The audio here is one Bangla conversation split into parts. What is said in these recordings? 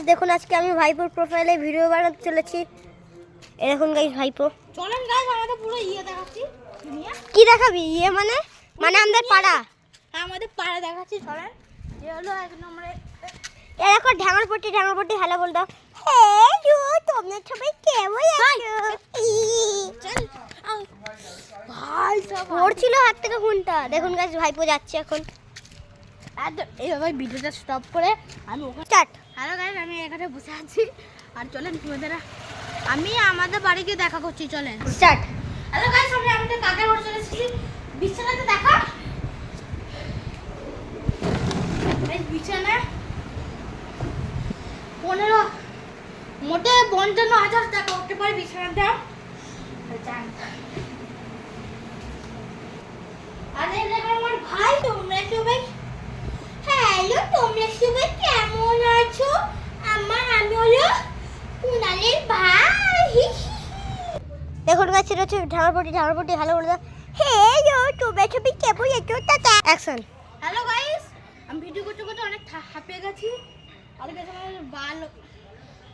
দেখুন আজকে আমি ভাইপোর প্রোফাইলে ভিডিও বানাতে চলেছি। এই দেখুন গাইস ভাইপো। চলেন গাইস আমাদের পুরো দেখাচ্ছি। কি দেখাবি? মানে আমাদের পাড়া। আমাদের পাড়া দেখাচ্ছি চলেন। এ হলো এক নম্বরে। এ দেখো ঢাঙরপট্টি হ্যালো বল দাও। হ্যালো তোমরা সবাই কেমন আছো? চল ভাই সব পড়ছিল হাত থেকে ফোনটা। দেখুন গাইস ভাইপো যাচ্ছে এখন। এইভাবে ভিডিওটা স্টপ করে আমি ওখানে স্টার্ট। হ্যালো গাইস আমি এখানে বসে আছি আর চলেন তোমাদের আমি আমাদের বাড়িকে দেখা করছি চলেন স্টার্ট। হ্যালো গাইস আমি আমাদের কাকার বাড়ি চলে এসেছি বিছানাতে দেখা এই বিছানা 15 মোটে 55,000 টাকা উঠতে পারে বিছানাটা আরে দেখো আমার ভাই তোমরা সবাই হ্যালো তোমরা সবাই কেমন আছো আমি হলো কুনালের ভাই দেখুন গাইস এটা হচ্ছে ঢাঙরপট্টি হ্যালো বল দাও। হ্যালো তোমরা সবাই কেমন আছো? Tata action. হ্যালো গাইস আমি ভিডিও করতে করতে অনেক হাঁপিয়ে গেছি আর গেছে আমার বাল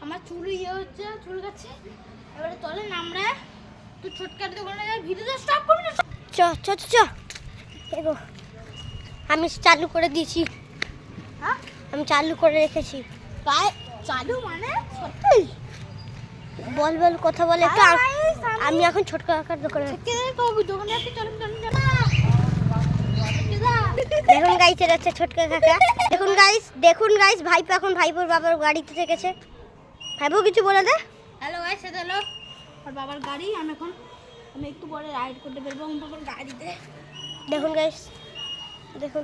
আমার চুল হচ্ছে চুল গেছে এবারে চলেন আমরা তো ছোটকাট দোকানে যাই ভিডিওটা স্টপ করবি না চ এগো আমি চালু করে দিয়েছি। হ্যাঁ আমি চালু করে রেখেছি। গায়ে চালু মানে সত্যি বল কথা বলে একটু। আমি এখন ছোট কাকার দোকানে। কে কবি দোকানে আসতে চলেন দেখুন গাইস এটা হচ্ছে ছোটকা কাকা। দেখুন গাইস ভাইপো এখন ভাইপোর বাবার গাড়িতে থেকেছে। ভাইপো কিছু বলে দে। হ্যালো গাইস এটা হলো আর বাবার গাড়ি আমি একটু পরে রাইড করতে পারবো আমার বাবার গাড়িতে দেখুন গাইস দেখুন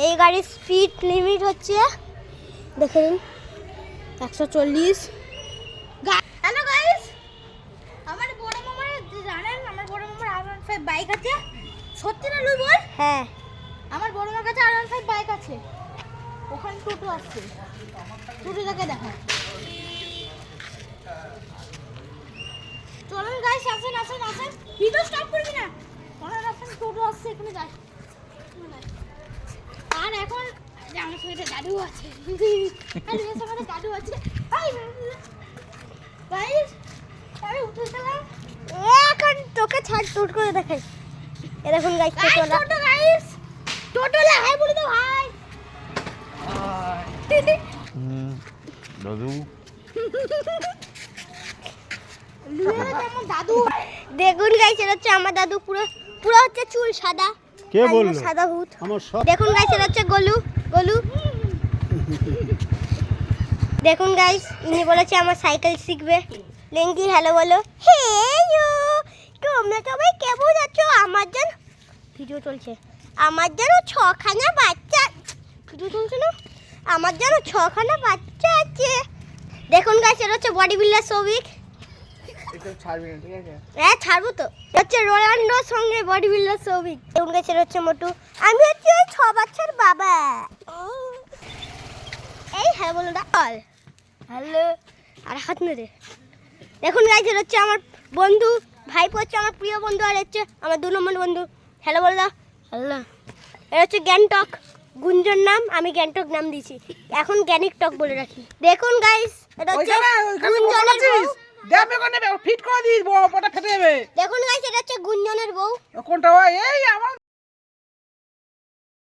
এই গাড়ির স্পিড লিমিট হচ্ছে দেখুন 140। হ্যালো গাইস আমার বড় মামার জানেন আমার বড় মামার R15 বাইক আছে সত্যি না লুই বল হ্যাঁ আমার বড় মামার কাছে R15 বাইক আছে ওখানে টোটো আসছে টোটোটাকে দেখা চলুন গাইস আসেন ভিডিও স্টপ করবি না ওনার আসেন টোটো আসছে এখানে যাই আর এখন আমার সাথে দাদু আছে আমার দাদু আছে গাইস আমি উঠে গেলাম এখন তোকে ছাড় টুট করে দেখাই। এ দেখুন গাইস টোটোলা। টোটো গাইস টোটোলা হাই বলে দাও হাই দাদু আমার দাদু দেখুন গাইস এটা হচ্ছে আমার দাদু পুরো হচ্ছে চুল সাদা। কে একদম বললো? সাদা ভূত। আমার সব দেখুন গাইস এটা হচ্ছে গোলু। দেখুন গাইস ইনি বলেছে আমার সাইকেল শিখবে। লেঙ্গি হ্যালো বলো। হ্যালো তোমরা সবাই কেমন আছো? আমার যেন ভিডিও চলছে। আমার যেন 6খানা বাচ্চা ভিডিও চলছে না। আমার যেন 6খানা বাচ্চা আছে। দেখুন গাইস এটা হচ্ছে বডি বিল্ডার সৌভিক। এটা ছাড়বি না ঠিক আছে? হ্যাঁ ছাড়বো তো। হচ্ছে রোনাল্ডোর সঙ্গে বডি বিল্ডার সৌভিক। দেখুন গাইস এটা হচ্ছে মোটু। আমি হচ্ছে ওই 6 বাচ্চার বাবা। এই হ্যাঁ বলো না হ্যালো আর হাত মেরে। দেখুন গাইস এটা হচ্ছে আমার বন্ধু ভাইপো হচ্ছে আমার প্রিয় বন্ধু আর হচ্ছে আমার 2 নম্বর বন্ধু। হ্যালো বলো দাও। হ্যালো এটা হচ্ছে গ্যাংটক গুঞ্জন নাম আমি গ্যাংটক নাম দিয়েছি এখন গ্যানিক টক বলে রাখি। দেখুন গাইস এটা হচ্ছে গুঞ্জনের বউ। দেবে কোনে ফিট করে দিস বড়টা ফেটে যাবে দেখুন গাইস এটা হচ্ছে গুঞ্জনের বউ। কোনটা হয় এই আমার